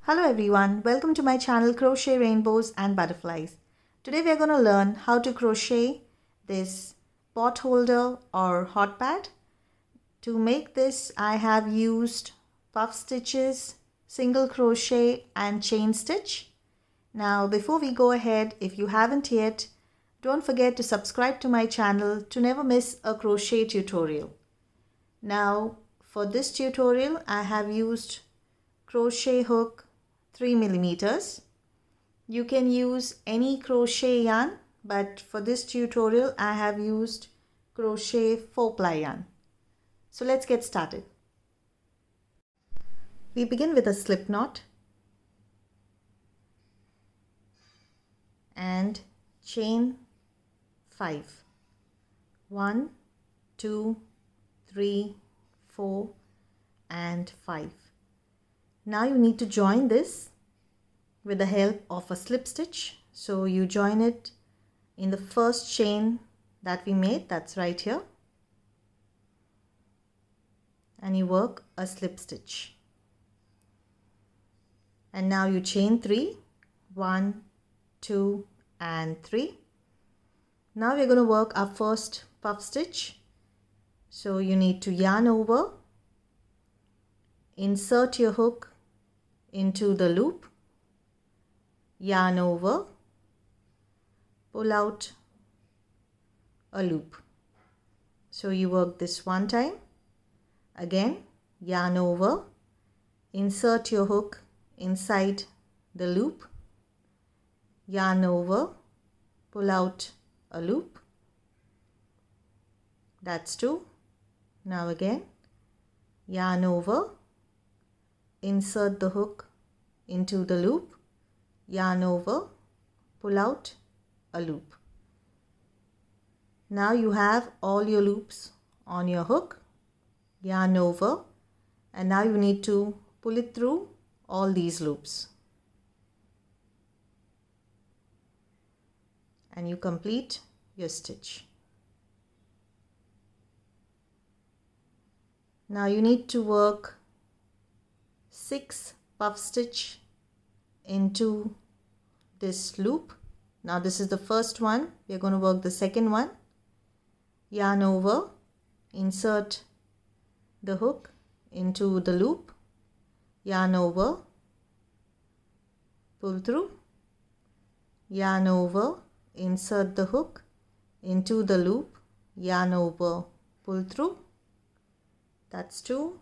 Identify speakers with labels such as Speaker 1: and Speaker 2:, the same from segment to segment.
Speaker 1: Hello everyone, welcome to my channel Crochet Rainbows and Butterflies. Today we are going to learn how to crochet this pot holder or hot pad. To make this I have used puff stitches, single crochet and chain stitch. Now before we go ahead, if you haven't yet, don't forget to subscribe to my channel to never miss a crochet tutorial. Now for this tutorial I have used crochet hook 3 millimeters. You can use any crochet yarn, but for this tutorial I have used crochet 4-ply yarn. So let's get started. We begin with a slip knot and chain 5. 1, 2, 3, 4 and 5. Now you need to join this with the help of a slip stitch. So you join it in the first chain that we made, that's right here, and you work a slip stitch. And now you chain 3, 1, 2 and 3. Now we're going to work our first puff stitch. So you need to yarn over, insert your hook into the loop, yarn over, pull out a loop. So you work this one time, again yarn over, insert your hook inside the loop, yarn over, pull out a loop. That's 2. Now again yarn over, insert the hook into the loop, yarn over, pull out a loop. Now you have all your loops on your hook, yarn over, and now you need to pull it through all these loops. And you complete your stitch. Now you need to work 6 puff stitch into this loop. Now this is the first one. We are going to work the second one. Yarn over, insert the hook into the loop, yarn over, pull through, yarn over, insert the hook into the loop, yarn over, pull through. That's 2.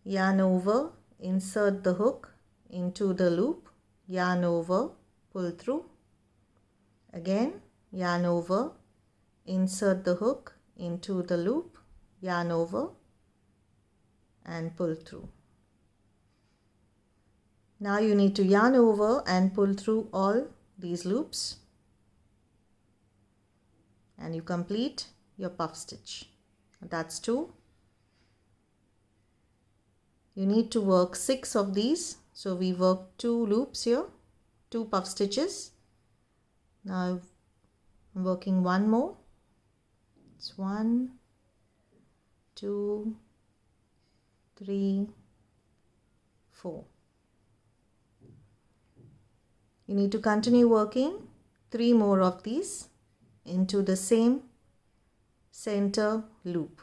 Speaker 1: Yarn over, insert the hook into the loop, yarn over, pull through. Again yarn over, insert the hook into the loop, yarn over and pull through. Now you need to yarn over and pull through all these loops and you complete your puff stitch. That's 2. You need to work 6 of these. So we work 2 loops here, 2 puff stitches. Now I'm working one more. It's 1, 2, 3, 4. You need to continue working 3 more of these into the same center loop.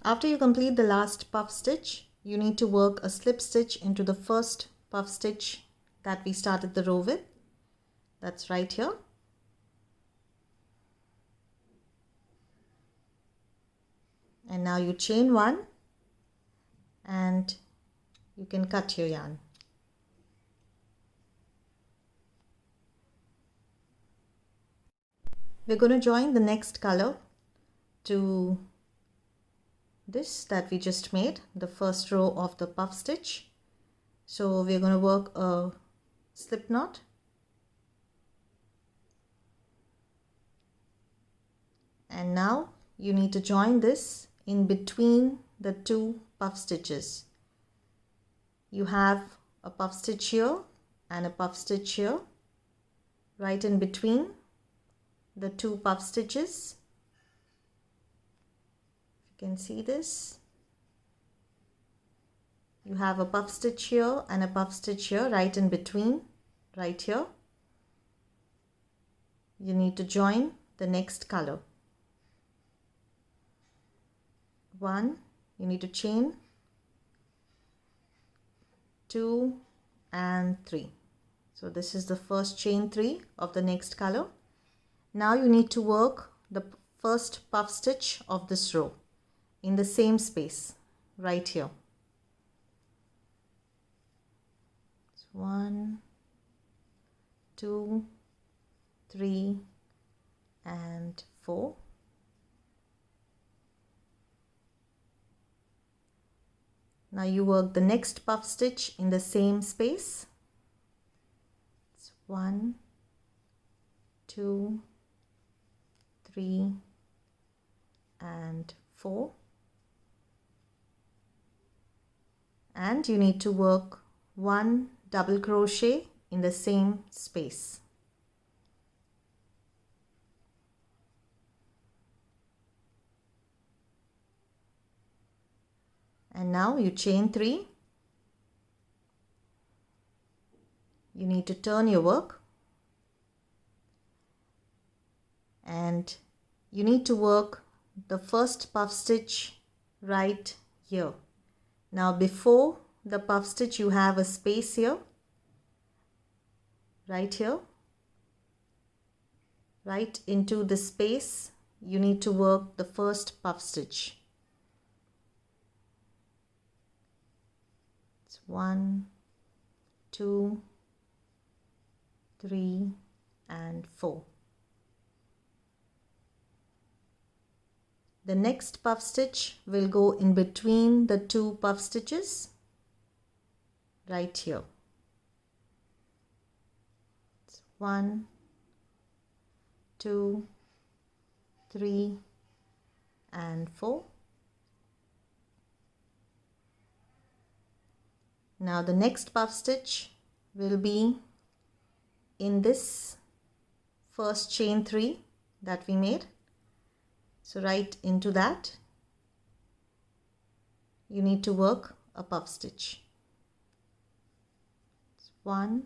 Speaker 1: After you complete the last puff stitch, you need to work a slip stitch into the first puff stitch that we started the row with. That's right here. And now you chain 1 and you can cut your yarn. We're going to join the next color to this that we just made, the first row of the puff stitch. So we're going to work a slip knot and now you need to join this in between the 2 puff stitches. You have a puff stitch here and a puff stitch here, right in between the 2 puff stitches. You can see this. You have a puff stitch here and a puff stitch here, right in between, right here. You need to join the next color. 1, you need to chain 2 and 3. So this is the first chain 3 of the next color. Now you need to work the first puff stitch of this row in the same space right here. 1, 2, 3 and 4. Now you work the next puff stitch in the same space. It's 1, 2, 3 and 4. And you need to work 1 double crochet in the same space. And now you chain 3. You need to turn your work and you need to work the first puff stitch right here. Now before the puff stitch you have a space here, right here. Right into the space you need to work the first puff stitch. 1, 2, 3 and 4. The next puff stitch will go in between the 2 puff stitches right here. 1, 2, 3 and 4. Now the next puff stitch will be in this first chain 3 that we made. So right into that you need to work a puff stitch. 1,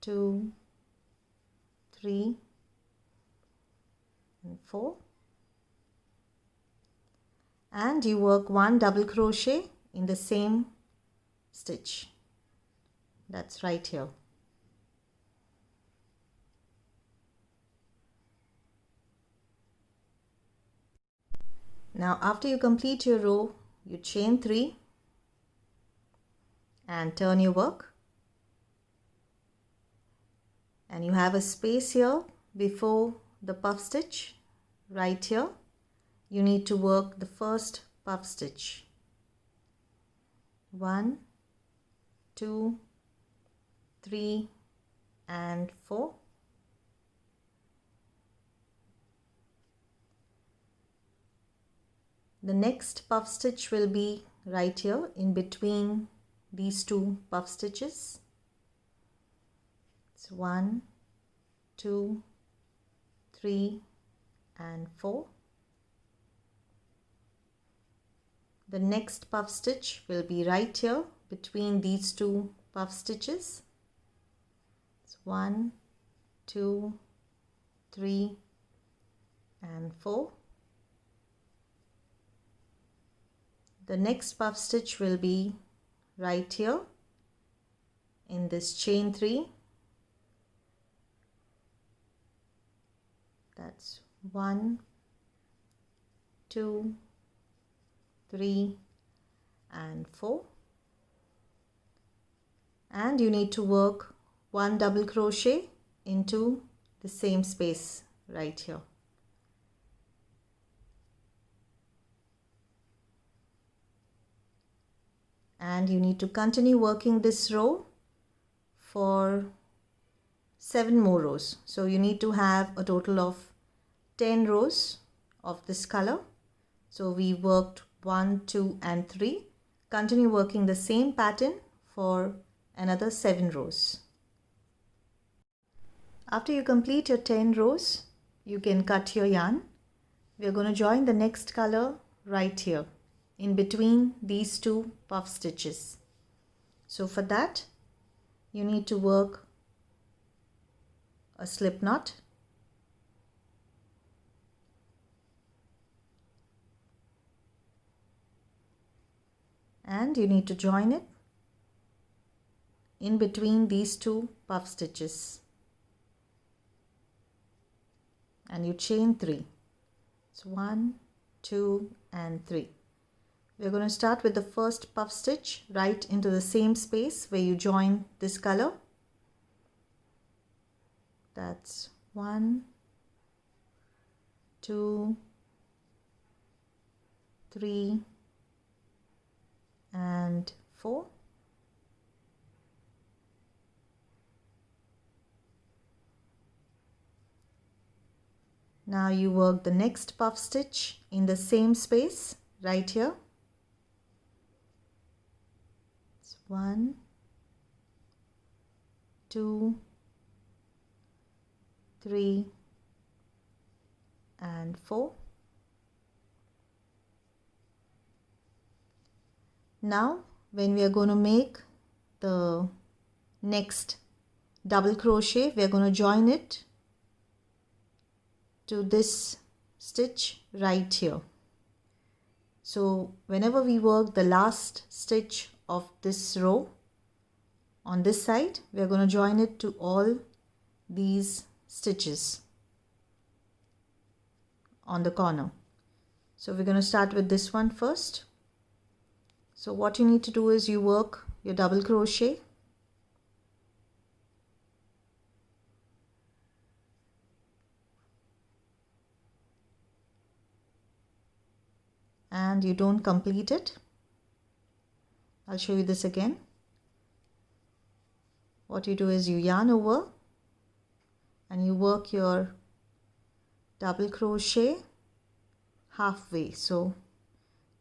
Speaker 1: 2, 3 and 4. And you work 1 double crochet in the same stitch. That's right here. Now after you complete your row, you chain 3 and turn your work. And you have a space here before the puff stitch. Right here, you need to work the first puff stitch. 1, 2, 3 and 4. The next puff stitch will be right here in between these 2 puff stitches. It's 1, 2, 3 and 4. The next puff stitch will be right here between these 2 puff stitches. It's 1, 2, 3 and 4. The next puff stitch will be right here in this chain 3. That's 1, 2, 3 and 4. And you need to work 1 double crochet into the same space right here. And you need to continue working this row for 7 more rows. So you need to have a total of 10 rows of this color. So we worked 1, 2 and 3. Continue working the same pattern for another 7 rows. After you complete your 10 rows, you can cut your yarn. We are going to join the next color right here in between these two puff stitches. So for that you need to work a slip knot, and you need to join it in between these two puff stitches, and you chain 3. It's 1, 2 and 3. We're going to start with the first puff stitch right into the same space where you join this color. That's 1, 2, 3 and 4. Now you work the next puff stitch in the same space right here. It's 1, 2, 3 and 4. Now when we are going to make the next double crochet, we are going to join it to this stitch right here. So whenever we work the last stitch of this row on this side, we are going to join it to all these stitches on the corner. So we're going to start with this one first. So what you need to do is you work your double crochet, and you don't complete it. I'll show you this again. What you do is you yarn over and you work your double crochet halfway, so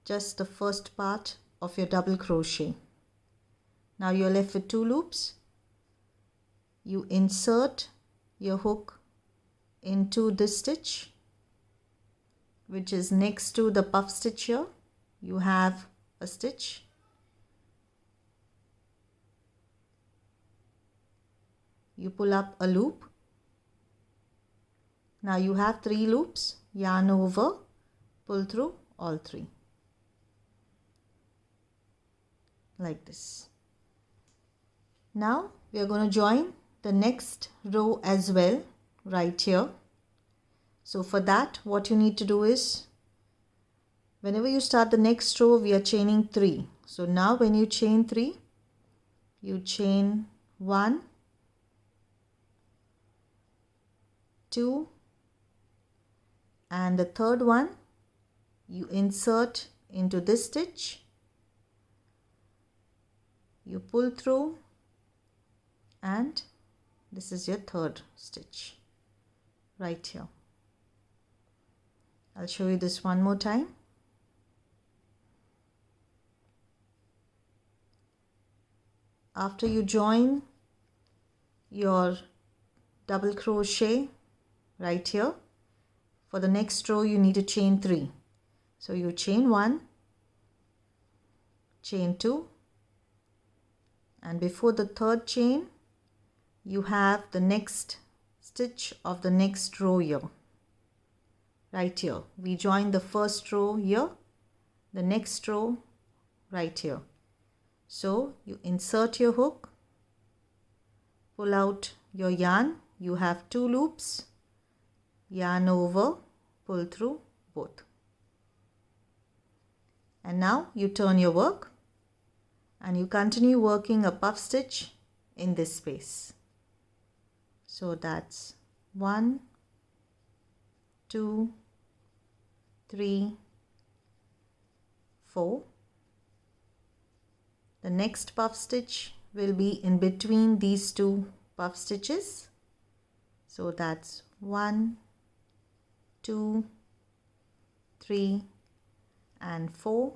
Speaker 1: just the first part of your double crochet. Now you're left with 2 loops. You insert your hook into this stitch, which is next to the puff stitch here. You have a stitch. You pull up a loop. Now you have 3 loops. Yarn over, pull through all 3. Like this. Now we are going to join the next row as well right here. So for that, what you need to do is, whenever you start the next row, we are chaining 3. So now when you chain 3, you chain 1, 2, and the third one you insert into this stitch. You pull through, and this is your third stitch right here. I'll show you this one more time. After you join your double crochet right here, for the next row you need to chain 3. So you chain 1, chain 2, and before the third chain you have the next stitch of the next row here. Right here we join the first row here, the next row right here. So you insert your hook, pull out your yarn. You have 2 loops, yarn over, pull through both, and now you turn your work and you continue working a puff stitch in this space. So that's 1, 2, 3, 4. The next puff stitch will be in between these 2 puff stitches. So that's 1, 2, 3 and 4.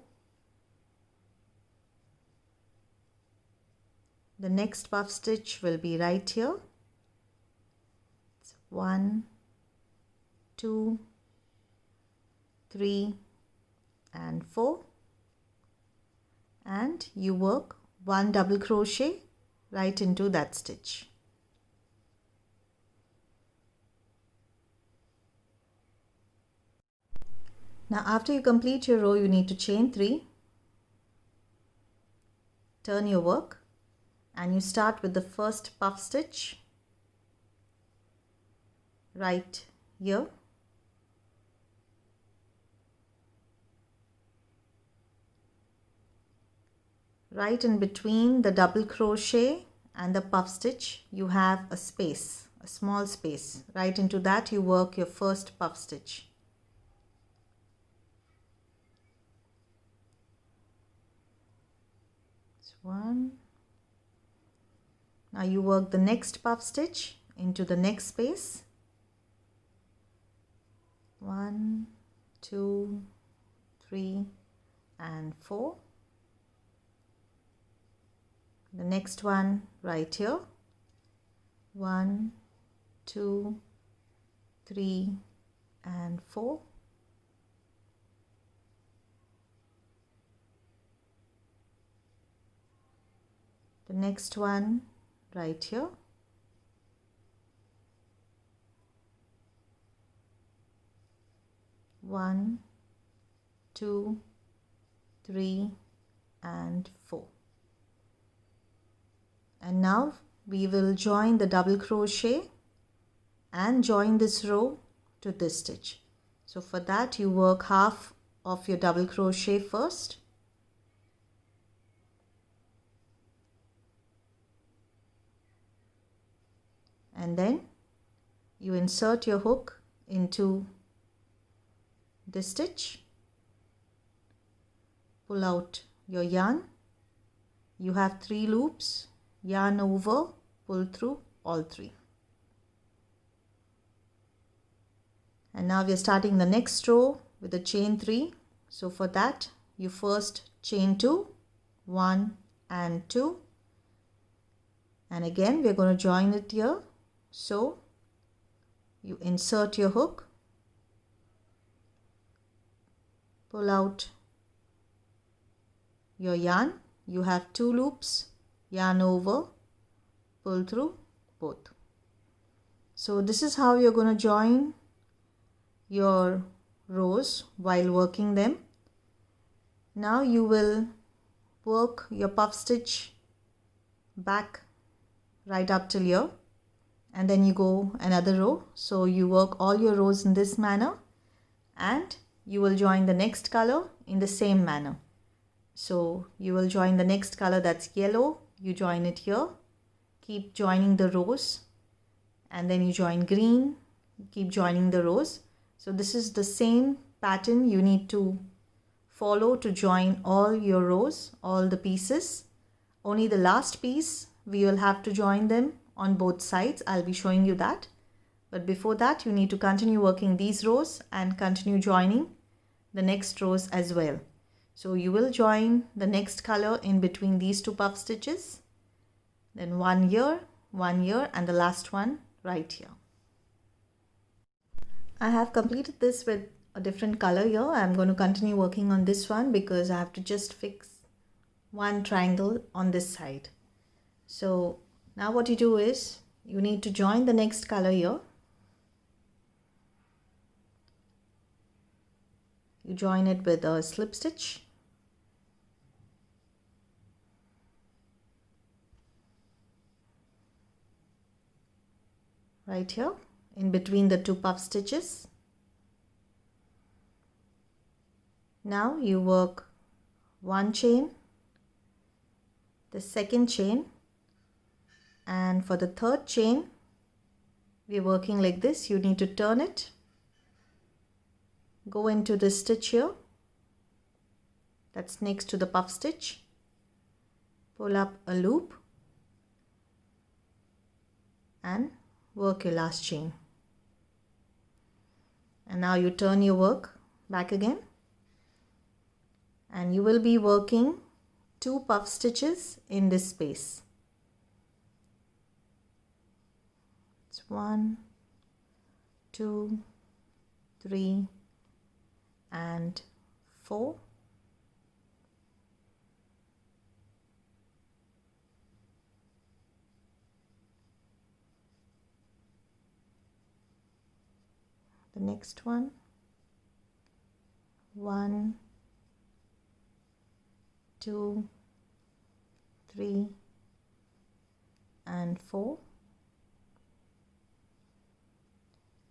Speaker 1: The next puff stitch will be right here. It's 1, 2, 3 and 4. and you work 1 double crochet right into that stitch. Now after you complete your row, you need to chain 3, turn your work, and you start with the first puff stitch right here. Right in between the double crochet and the puff stitch, you have a space, a small space. Right into that you work your first puff stitch. It's 1. Now you work the next puff stitch into the next space. 1, 2, 3, and 4. The next one right here. 1, 2, 3, and 4. The next one right here. 1, 2, 3, and 4. And now we will join the double crochet and join this row to this stitch. So for that you work half of your double crochet first, and then you insert your hook into this stitch, pull out your yarn. You have 3 loops, yarn over, pull through all 3. And now we are starting the next row with a chain 3. So for that you first chain 2, 1 and 2, and again we are going to join it here. So you insert your hook, pull out your yarn. You have 2 loops, yarn over, pull through both. So this is how you're going to join your rows while working them. Now you will work your puff stitch back right up till here, and then you go another row. So you work all your rows in this manner, and you will join the next color in the same manner. So you will join the next color, that's yellow, you join it here, keep joining the rows, and then you join green, keep joining the rows. So this is the same pattern you need to follow to join all your rows, all the pieces. Only the last piece we will have to join them on both sides. I'll be showing you that. But before that you need to continue working these rows and continue joining the next rows as well. So you will join the next color in between these 2 puff stitches, then one here, and the last one right here. I have completed this with a different color here. I'm going to continue working on this one because I have to just fix one triangle on this side. So now what you do is you need to join the next color here. You join it with a slip stitch. Right here in between the 2 puff stitches. Now you work 1 chain, the second chain, and for the third chain we are working like this. You need to turn it, go into this stitch here that's next to the puff stitch, pull up a loop and work your last chain. And now you turn your work back again, and you will be working 2 puff stitches in this space. It's 1, 2, 3, and 4. the next one, 1, 2, 3 and 4.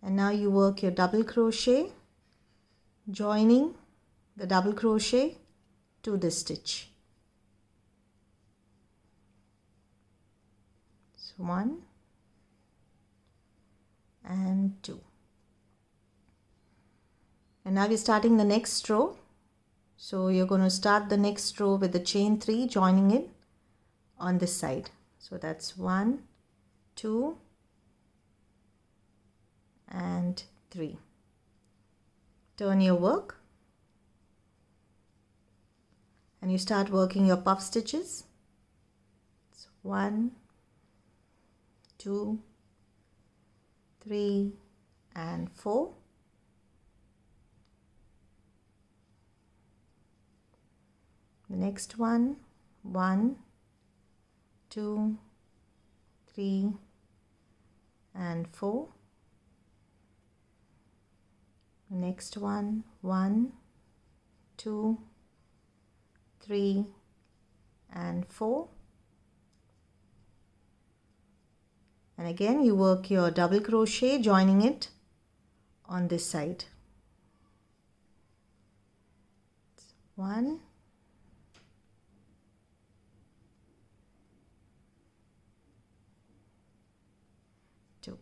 Speaker 1: And now you work your double crochet, joining the double crochet to this stitch. So 1 and 2. And now we're starting the next row. So you're going to start the next row with the chain 3, joining it on this side. So that's 1, 2 and 3. Turn your work and you start working your puff stitches. So 1, 2, 3 and 4. The next one, 1, 2, 3 and 4. The next one, 1, 2, 3 and 4. And again you work your double crochet, joining it on this side. 1, 2.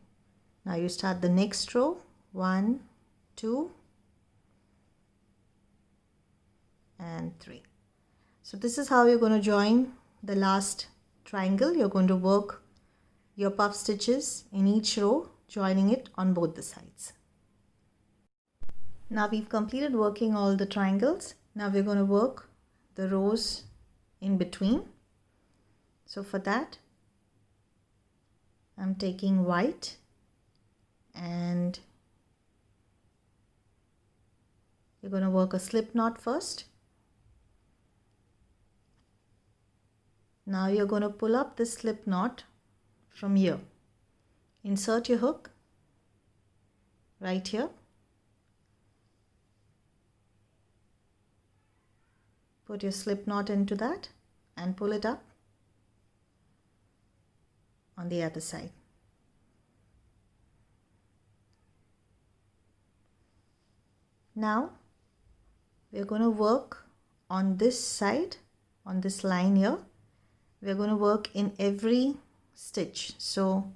Speaker 1: Now you start the next row, 1, 2 and 3. So this is how you're going to join the last triangle. You're going to work your puff stitches in each row, joining it on both the sides. Now we've completed working all the triangles. Now we're going to work the rows in between. So for that, I'm taking white and you're going to work a slip knot first. Now you're going to pull up the slip knot from here. Insert your hook right here. Put your slip knot into that and pull it up on the other side. Now we're going to work on this side, on this line here. We're going to work in every stitch. So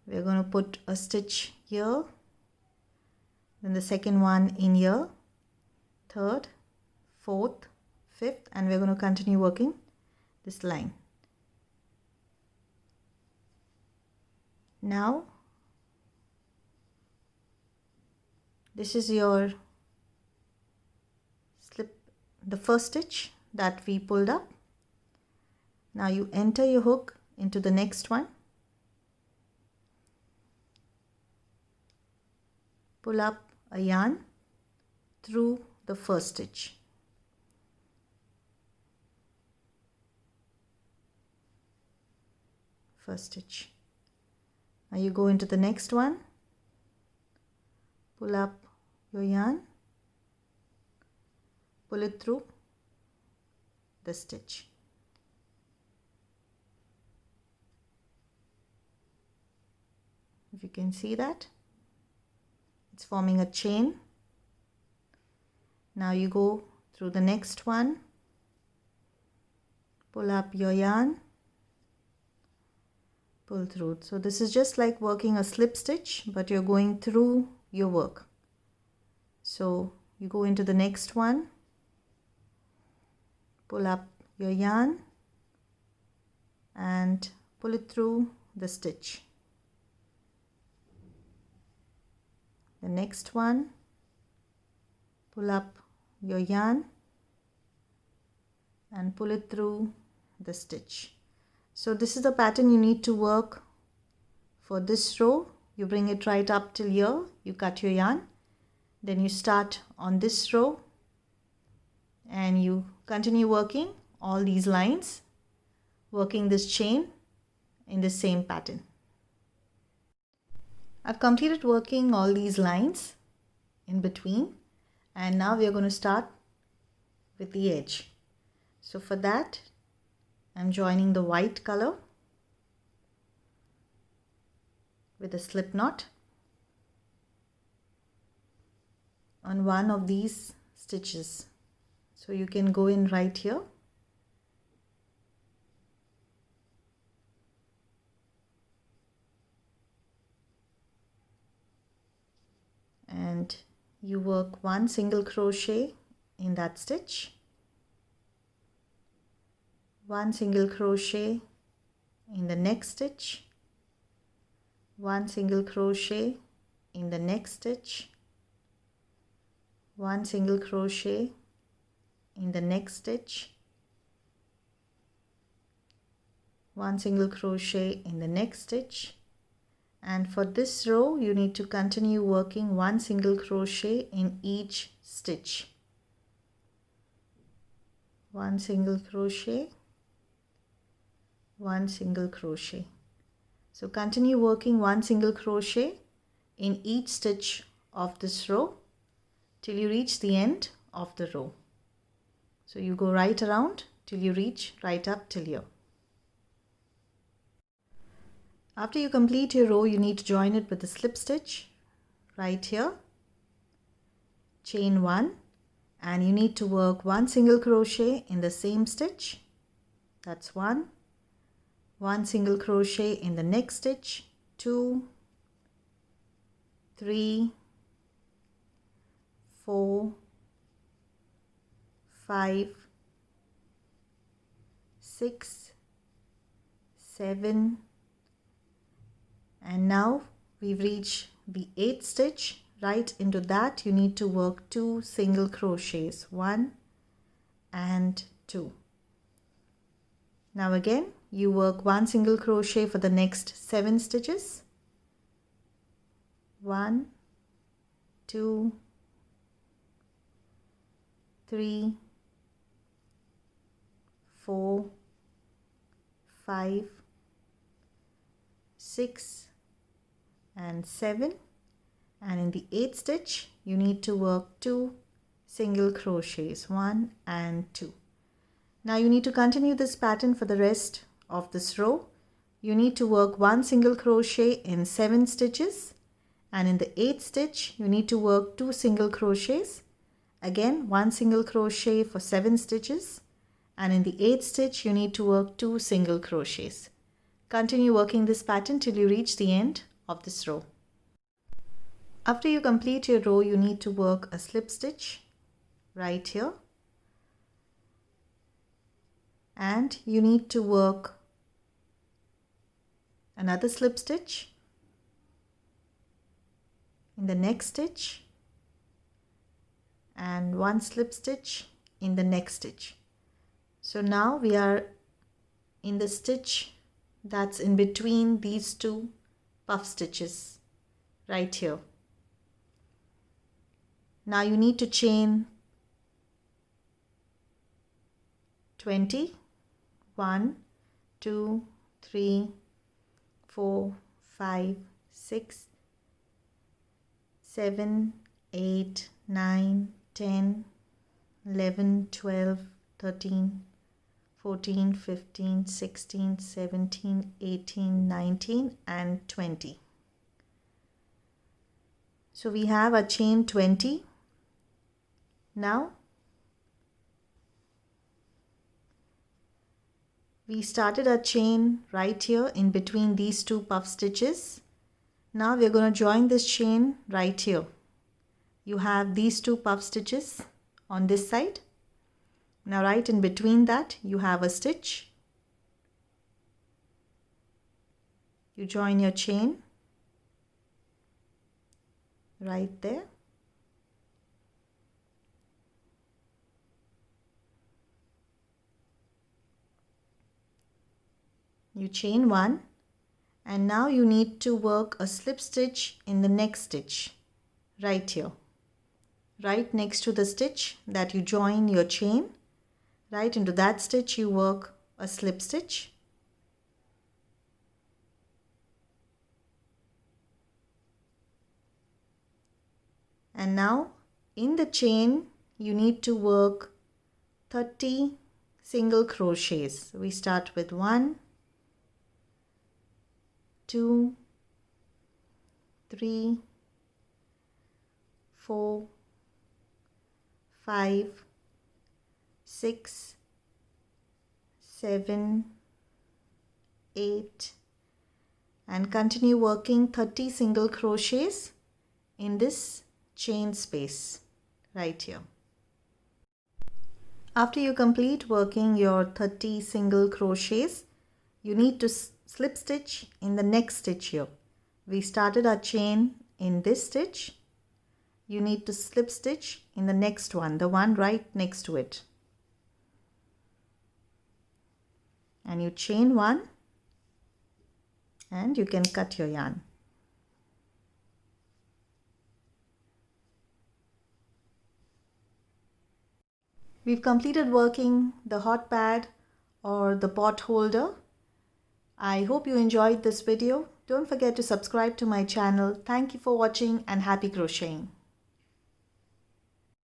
Speaker 1: we're going to put a stitch here, then the second one in here, third, fourth, fifth, and we're going to continue working this line. Now this is your slip, the first stitch that we pulled up. Now you enter your hook into the next one, pull up a yarn through the first stitch. First stitch. Now you go into the next one, pull up your yarn, pull it through the stitch. If you can see that, it's forming a chain. Now you go through the next one, pull up your yarn, pull through. So this is just like working a slip stitch, but you're going through your work. So you go into the next one, pull up your yarn and pull it through the stitch. The next one, pull up your yarn and pull it through the stitch. So this is the pattern you need to work for this row. You bring it right up till here, you cut your yarn, then you start on this row and you continue working all these lines, working this chain in the same pattern. I've completed working all these lines in between, and now we are going to start with the edge. So for that, I'm joining the white color with a slip knot on one of these stitches. So you can go in right here and you work one single crochet in that stitch, one single crochet in the next stitch, one single crochet in the next stitch, one single crochet in the next stitch, one single crochet in the next stitch, and for this row you need to continue working one single crochet in each stitch. One single crochet, one single crochet. So continue working one single crochet in each stitch of this row till you reach the end of the row. So you go right around till you reach right up till here. After you complete your row, you need to join it with a slip stitch right here, chain 1, and you need to work one single crochet in the same stitch. That's one single crochet in the next stitch, 2, 3, 4, 5, 6, 7, and now we've reached the 8th stitch. Right into that you need to work 2 single crochets, 1 and 2. Now again you work one single crochet for the next 7 stitches, 1, 2, 3, 4, 5, 6 and 7, and in the 8th stitch you need to work 2 single crochets, 1 and 2. Now you need to continue this pattern for the rest of this row. You need to work one single crochet in 7 stitches, and in the 8th stitch you need to work 2 single crochets, again one single crochet for 7 stitches, and in the 8th stitch you need to work 2 single crochets. Continue working this pattern till you reach the end of this row. After you complete your row, you need to work a slip stitch right here, and you need to work another slip stitch in the next stitch and one slip stitch in the next stitch. So now we are in the stitch that's in between these 2 puff stitches right here. Now you need to chain 20, 1, 2, 3, 4, 5, 6, 7, 8, 9, 10, 11, 12, 13, 14, 15, 16, 17, 18, 19 and 20. So we have a chain 20. Now we started a chain right here in between these 2 puff stitches. Now we are going to join this chain right here. You have these 2 puff stitches on this side. Now right in between that you have a stitch. You join your chain right there. You chain 1, and now you need to work a slip stitch in the next stitch right here, right next to the stitch that you join your chain. Right into that stitch you work a slip stitch. And now in the chain you need to work 30 single crochets. We start with 1, 2, 3, 4, 5, 6, 7, 8, and continue working 30 single crochets in this chain space right here. After you complete working your 30 single crochets, you need to slip stitch in the next stitch here. We started our chain in this stitch. You need to slip stitch in the next one, the one right next to it. And you chain 1 and you can cut your yarn. We've completed working the hot pad or the pot holder. I hope you enjoyed this video. Don't forget to subscribe to my channel. Thank you for watching and happy crocheting.